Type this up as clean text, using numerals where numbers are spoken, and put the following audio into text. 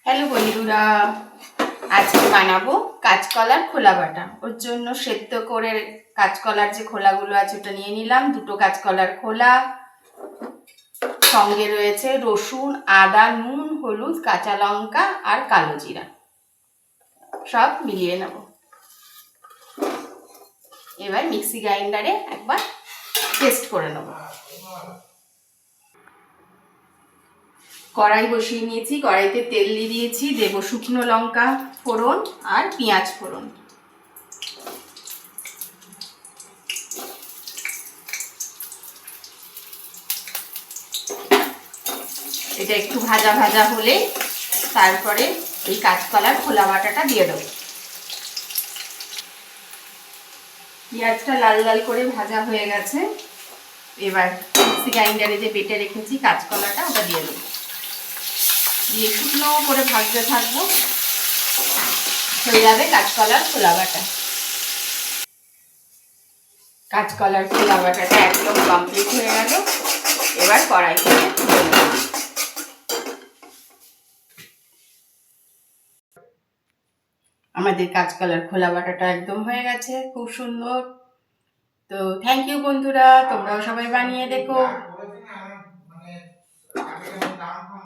Hello বন্ধুরা, আজকে বানাবো কাঁচকলার খোলা বাটা। ওর জন্য সেদ্ধ করে কাঁচকলার যে খোলাগুলো আছে ওটা নিয়ে নিলাম, দুটো কাঁচকলার খোলা। সঙ্গে রয়েছে রসুন, আদা, নুন, হলুদ, কাঁচা লঙ্কা আর কালো জিরা, সব মিলিয়ে নেব। এবার মিক্সি গ্রাইন্ডারে একবার পেস্ট করে নেব। কড়াই বসিয়ে নিয়েছি, কড়াইতে তেল দিয়ে দিয়েছি, দেবো শুকনো লঙ্কা ফোড়ন আর পেঁয়াজ ফোড়ন। এটা একটু ভাজা ভাজা হলে তারপরে এই কাঁচকলার খোলা বাটাটা দিয়ে দেবো। পেঁয়াজটা লাল লাল করে ভাজা হয়ে গেছে। এবার মিক্সি গ্রাইন্ডারে যে বেটে রেখেছি কাঁচকলাটা ওটা দিয়ে দেবো, দিয়ে শুকনো করে ভাজতে থাকবো। হয়ে যাবে কাঁচকলার খোলা বাটা। কাঁচকলার খোলা বাটাটা একদম কমপ্লিট হয়ে গেল। এবার কড়াই থেকে তুলে নেব। আমাদের কাঁচকলার খোলা বাটাটা একদম হয়ে গেছে, খুব সুন্দর। তো থ্যাংক ইউ বন্ধুরা, তোমরাও সবাই বানিয়ে দেখো।